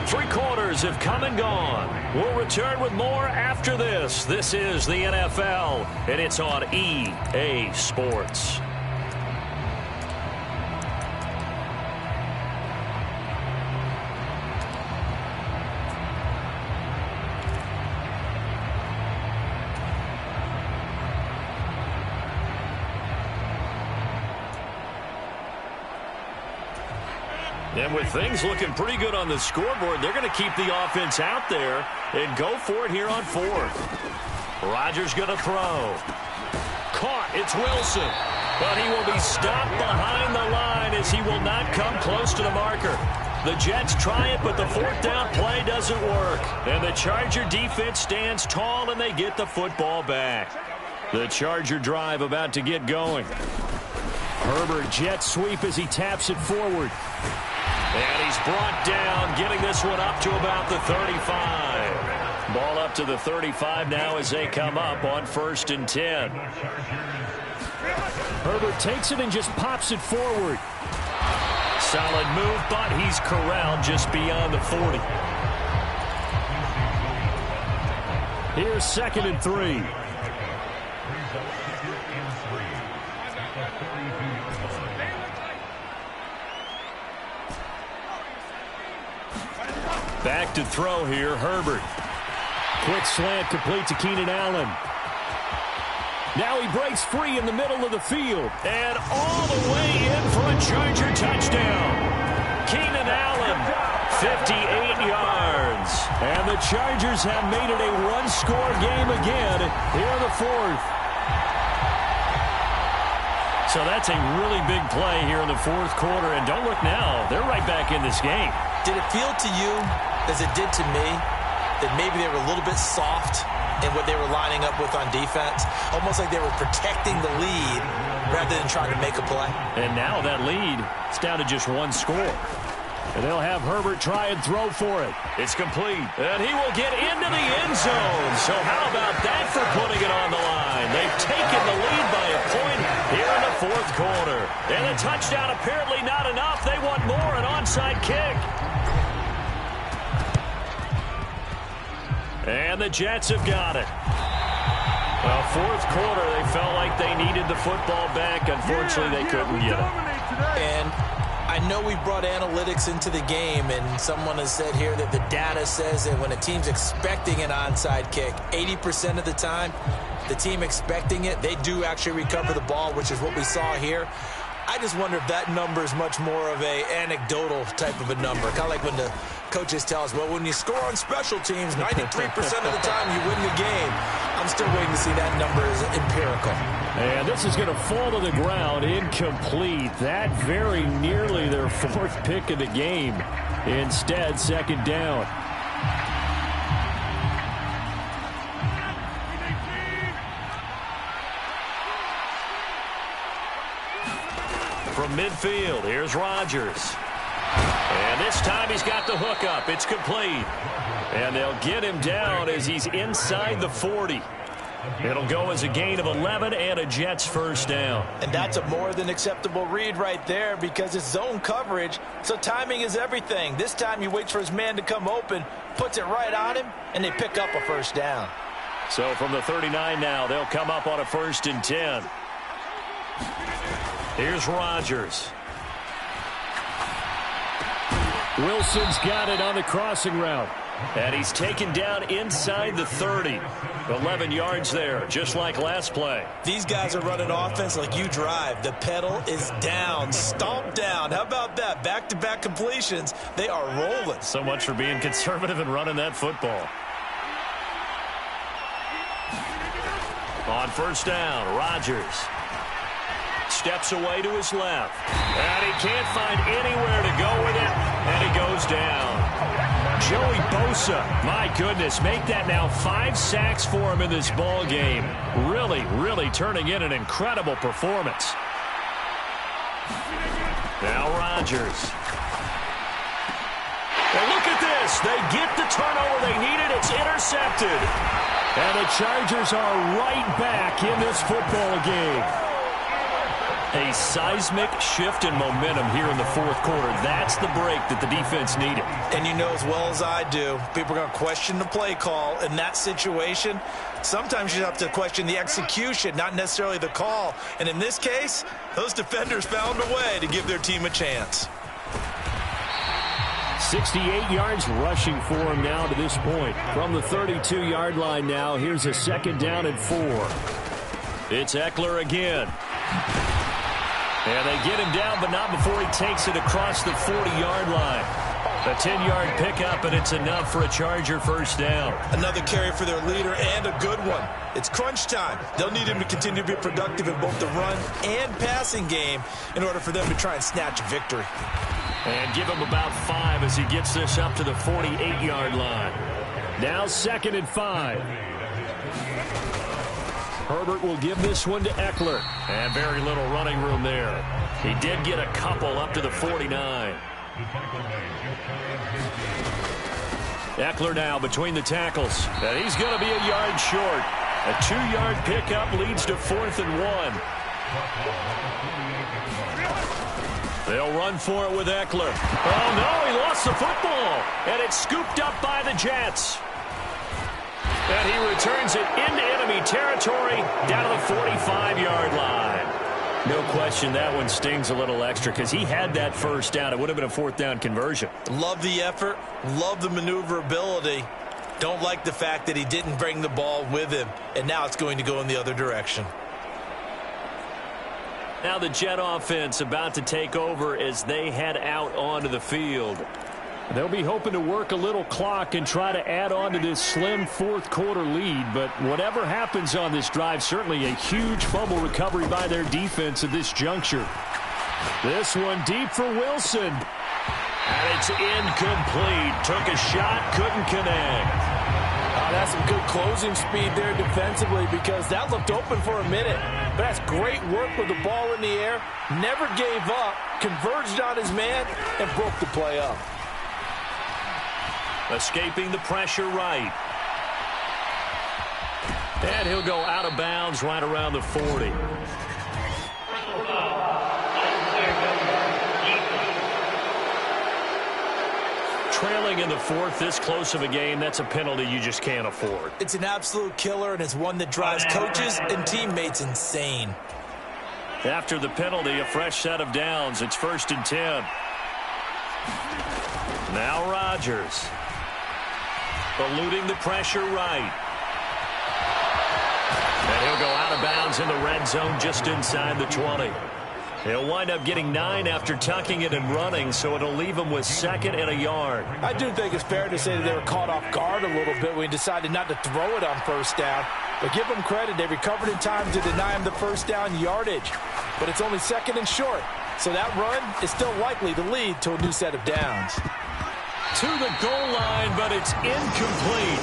3 quarters have come and gone. We'll return with more after this. This is the NFL, and it's on EA Sports. And with things looking pretty good on the scoreboard, they're going to keep the offense out there and go for it here on 4th. Rodgers going to throw. Caught. It's Wilson. But he will be stopped behind the line as he will not come close to the marker. The Jets try it, but the fourth down play doesn't work. And the Charger defense stands tall, and they get the football back. The Charger drive about to get going. Herbert jet sweep as he taps it forward. And he's brought down, getting this one up to about the 35. Ball up to the 35 now as they come up on 1st and 10. Herbert takes it and just pops it forward. Solid move, but he's corralled just beyond the 40. Here's 2nd and 3. Back to throw here, Herbert. Quick slant complete to Keenan Allen. Now he breaks free in the middle of the field. And all the way in for a Charger touchdown. Keenan Allen, 58 yards. And the Chargers have made it a one-score game again here in the 4th. So that's a really big play here in the 4th quarter. And don't look now, they're right back in this game. Did it feel to you, as it did to me, that maybe they were a little bit soft in what they were lining up with on defense? Almost like they were protecting the lead rather than trying to make a play. And now that lead is down to just one score. And they'll have Herbert try and throw for it. It's complete. And he will get into the end zone. So how about that for putting it on the line? They've taken the lead by a point here in the 4th quarter. And the touchdown apparently not enough. They want more, an onside kick. And the Jets have got it. Well, 4th quarter, they felt like they needed the football back. Unfortunately, they couldn't get it. And I know we brought analytics into the game, and someone has said here that the data says that when a team's expecting an onside kick, 80% of the time, the team expecting it, they do actually recover the ball, which is what we saw here. I just wonder if that number is much more of a anecdotal type of a number. Kind of like when the coaches tell us, well, when you score on special teams, 93% of the time you win the game. I'm still waiting to see that number as empirical. And this is going to fall to the ground, incomplete. That very nearly their 4th pick of the game. Instead, 2nd down. From midfield, here's Rodgers. And this time he's got the hook up. It's complete. And they'll get him down as he's inside the 40. It'll go as a gain of 11 and a Jets 1st down. And that's a more than acceptable read right there because it's zone coverage, so timing is everything. This time he waits for his man to come open, puts it right on him, and they pick up a 1st down. So from the 39 now, they'll come up on a 1st and 10. Here's Rodgers. Wilson's got it on the crossing route. And he's taken down inside the 30. 11 yards there, just like last play. These guys are running offense like you drive. The pedal is down, stomped down. How about that? Back-to-back completions. They are rolling. So much for being conservative and running that football. On 1st down, Rodgers steps away to his left. And he can't find anywhere to go with it. And he goes down. Joey Bosa, my goodness, make that now 5 sacks for him in this ball game. Really, really turning in an incredible performance. Now Rodgers. And look at this. They get the turnover they needed. It's intercepted. And the Chargers are right back in this football game. A seismic shift in momentum here in the 4th quarter. That's the break that the defense needed. And you know as well as I do, people are going to question the play call in that situation. Sometimes you have to question the execution, not necessarily the call. And in this case, those defenders found a way to give their team a chance. 68 yards rushing for him now to this point. From the 32-yard line now, here's a 2nd down and 4. It's Eckler again. And they get him down, but not before he takes it across the 40-yard line. A 10-yard pickup, and it's enough for a Charger first down. Another carry for their leader, and a good one. It's crunch time. They'll need him to continue to be productive in both the run and passing game in order for them to try and snatch a victory. And give him about 5 as he gets this up to the 48-yard line. Now 2nd and 5. Herbert will give this one to Eckler. And very little running room there. He did get a couple up to the 49. Eckler now between the tackles. And he's going to be a yard short. A 2-yard pickup leads to 4th and 1. They'll run for it with Eckler. Oh, no, he lost the football. And it's scooped up by the Jets. And he returns it into enemy territory down to the 45-yard line. No question that one stings a little extra because he had that first down. It would have been a 4th down conversion. Love the effort. Love the maneuverability. Don't like the fact that he didn't bring the ball with him. And now it's going to go in the other direction. Now the Jet offense about to take over as they head out onto the field. They'll be hoping to work a little clock and try to add on to this slim 4th quarter lead. But whatever happens on this drive, certainly a huge fumble recovery by their defense at this juncture. This one deep for Wilson. And it's incomplete. Took a shot, couldn't connect. That's some good closing speed there defensively because that looked open for a minute. But that's great work with the ball in the air. Never gave up, converged on his man, and broke the play up. Escaping the pressure right. And he'll go out of bounds right around the 40. Trailing in the 4th, this close of a game, that's a penalty you just can't afford. It's an absolute killer, and it's one that drives coaches and teammates insane. After the penalty, a fresh set of downs. It's 1st and 10. Now Rodgers. Eluding the pressure right. And he'll go out of bounds in the red zone just inside the 20. He'll wind up getting 9 after tucking it and running, so it'll leave him with 2nd and a yard. I do think it's fair to say that they were caught off guard a little bit when he decided not to throw it on 1st down. But give them credit, they recovered in time to deny him the 1st down yardage. But it's only 2nd and short, so that run is still likely to lead to a new set of downs. To the goal line, but it's incomplete.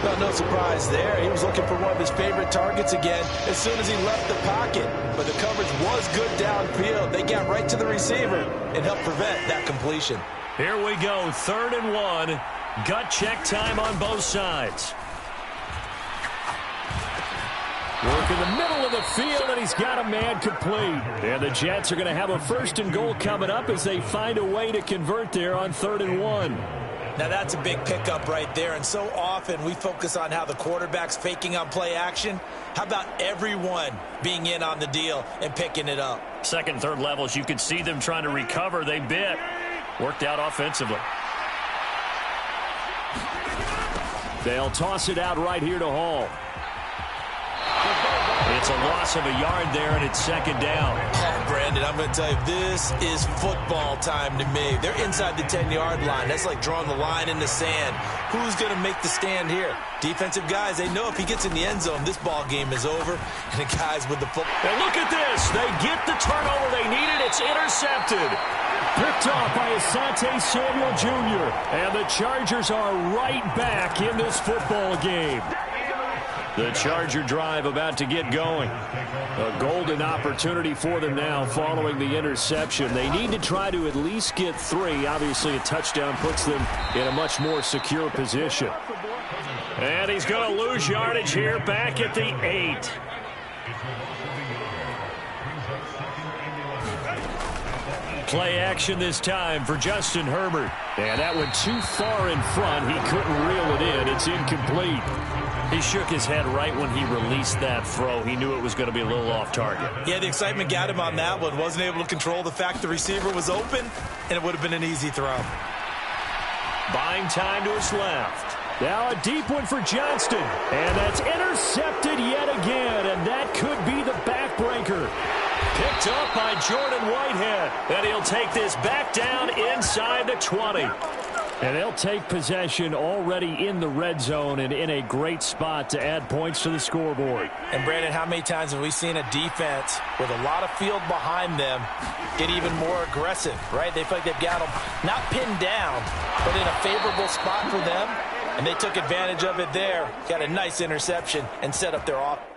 Well, no surprise there. He was looking for one of his favorite targets again as soon as he left the pocket. But the coverage was good downfield. They got right to the receiver and helped prevent that completion. Here we go, 3rd and 1. Gut check time on both sides. Work in the middle of the field, and he's got a man complete. And the Jets are going to have a 1st and goal coming up as they find a way to convert there on 3rd and 1. Now that's a big pickup right there, and so often we focus on how the quarterback's faking on play action. How about everyone being in on the deal and picking it up? 2nd, 3rd levels, you could see them trying to recover. They bit. Worked out offensively. They'll toss it out right here to Hall. It's a loss of a yard there, and it's 2nd down. Oh, Brandon, I'm going to tell you, this is football time to me. They're inside the 10-yard line. That's like drawing the line in the sand. Who's going to make the stand here? Defensive guys, they know if he gets in the end zone, this ball game is over. And the guys with the football. And look at this. They get the turnover they needed. It's intercepted. Picked off by Asante Samuel Jr. And the Chargers are right back in this football game. The Charger drive about to get going. A golden opportunity for them now following the interception. They need to try to at least get 3. Obviously, a touchdown puts them in a much more secure position. And he's going to lose yardage here back at the 8. Play action this time for Justin Herbert. And that went too far in front. He couldn't reel it in. It's incomplete. He shook his head right when he released that throw. He knew it was going to be a little off target. Yeah, the excitement got him on that one. Wasn't able to control the fact the receiver was open, and it would have been an easy throw. Buying time to his left. Now a deep one for Johnston. And that's intercepted yet again, and that could be the backbreaker. Picked up by Jordan Whitehead. And he'll take this back down inside the 20. And they'll take possession already in the red zone and in a great spot to add points to the scoreboard. And, Brandon, how many times have we seen a defense with a lot of field behind them get even more aggressive, right? They feel like they've got them not pinned down, but in a favorable spot for them, and they took advantage of it there, got a nice interception, and set up their offense.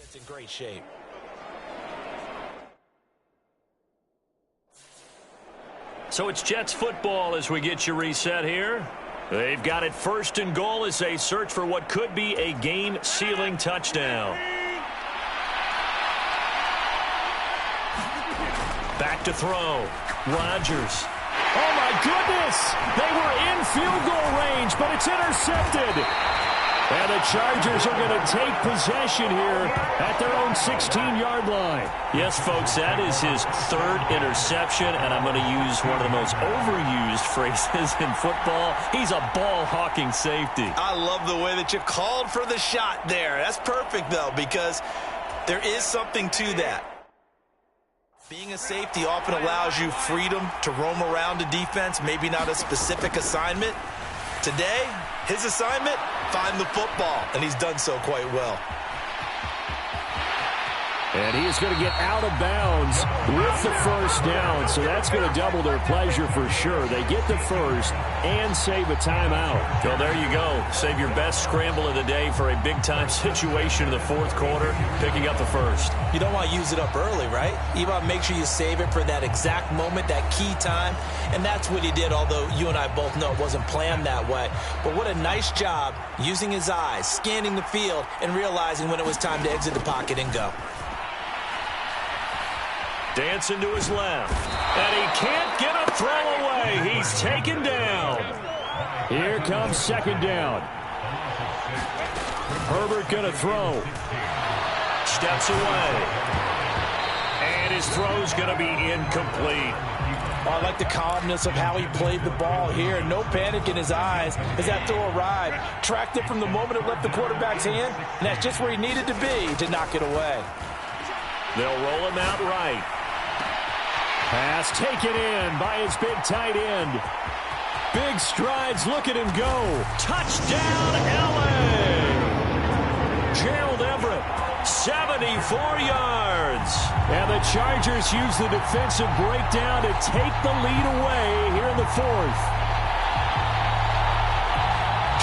It's in great shape. So it's Jets football as we get you reset here. They've got it first and goal as they search for what could be a game-sealing touchdown. Back to throw. Rodgers. Oh, my goodness! They were in field goal range, but it's intercepted. And the Chargers are going to take possession here at their own 16-yard line. Yes, folks, that is his third interception, and I'm going to use one of the most overused phrases in football. He's a ball-hawking safety. I love the way that you called for the shot there. That's perfect, though, because there is something to that. Being a safety often allows you freedom to roam around a defense, maybe not a specific assignment. Today, his assignment, find the football, and he's done so quite well. And he is going to get out of bounds with the first down, so that's going to double their pleasure for sure. They get the first and save a timeout. Well, there you go. Save your best scramble of the day for a big-time situation in the fourth quarter, picking up the first. You don't want to use it up early, right? You want to make sure you save it for that exact moment, that key time, and that's what he did, although you and I both know it wasn't planned that way. But what a nice job using his eyes, scanning the field, and realizing when it was time to exit the pocket and go. Dancing to his left. And he can't get a throw away. He's taken down. Here comes second down. Herbert going to throw. Steps away. And his throw's going to be incomplete. I like the calmness of how he played the ball here. No panic in his eyes as that throw arrived. Tracked it from the moment it left the quarterback's hand, and that's just where he needed to be to knock it away. They'll roll him out right. Pass taken in by his big tight end. Big strides. Look at him go. Touchdown, L.A. Gerald Everett, 74 yards. And the Chargers use the defensive breakdown to take the lead away here in the fourth.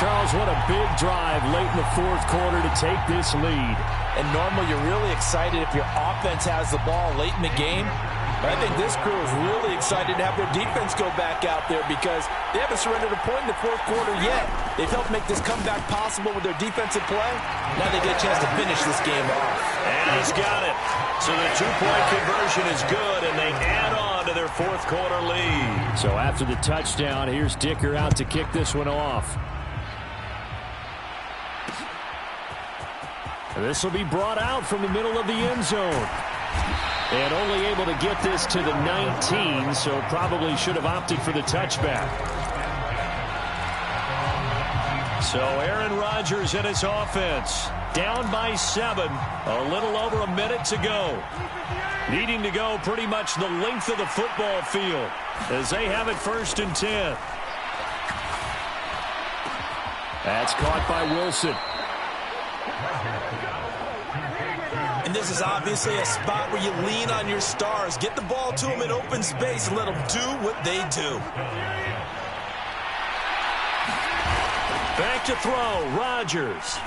Charles, what a big drive late in the fourth quarter to take this lead. And normally you're really excited if your offense has the ball late in the game. But I think this crew is really excited to have their defense go back out there because they haven't surrendered a point in the fourth quarter yet. They've helped make this comeback possible with their defensive play. Now they get a chance to finish this game off. And he's got it. So the two-point conversion is good, and they add on to their fourth quarter lead. So after the touchdown, here's Dicker out to kick this one off. This will be brought out from the middle of the end zone. And only able to get this to the 19, so probably should have opted for the touchback. So Aaron Rodgers and his offense down by 7, a little over a minute to go. Needing to go pretty much the length of the football field as they have it 1st and 10. That's caught by Wilson. And this is obviously a spot where you lean on your stars. Get the ball to them in open space and let them do what they do. Back to throw, Rodgers.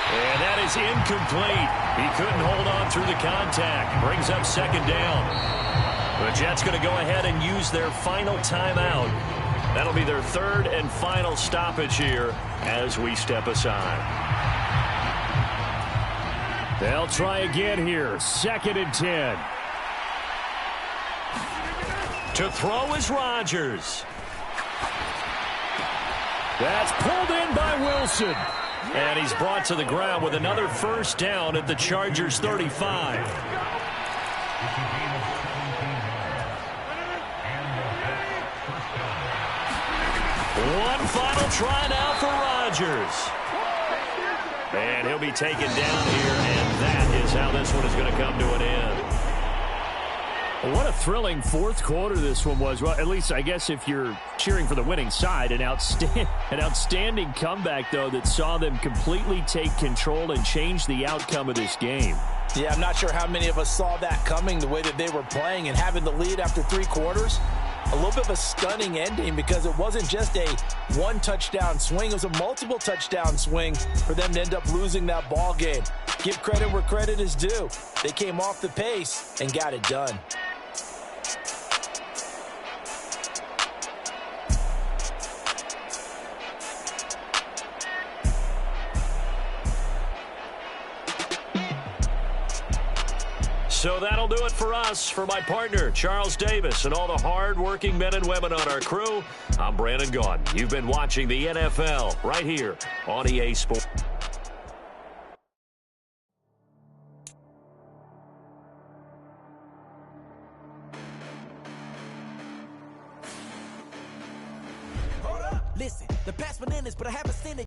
And that is incomplete. He couldn't hold on through the contact. Brings up second down. The Jets going to go ahead and use their final timeout. That'll be their third and final stoppage here as we step aside. They'll try again here. 2nd and 10. To throw is Rodgers. That's pulled in by Wilson. And he's brought to the ground with another first down at the Chargers 35. One final try now for Rodgers. And he'll be taken down here, and that is how this one is going to come to an end. What a thrilling fourth quarter this one was. Well, at least I guess if you're cheering for the winning side, an outstanding comeback, though, that saw them completely take control and change the outcome of this game. Yeah, I'm not sure how many of us saw that coming, the way that they were playing and having the lead after 3 quarters. A little bit of a stunning ending because it wasn't just a one-touchdown swing. It was a multiple touchdown swing for them to end up losing that ball game. Give credit where credit is due. They came off the pace and got it done. So that'll do it for us. For my partner, Charles Davis, and all the hard-working men and women on our crew, I'm Brandon Gaudin. You've been watching the NFL right here on EA Sports. Listen, the past bananas, but I haven't seen it.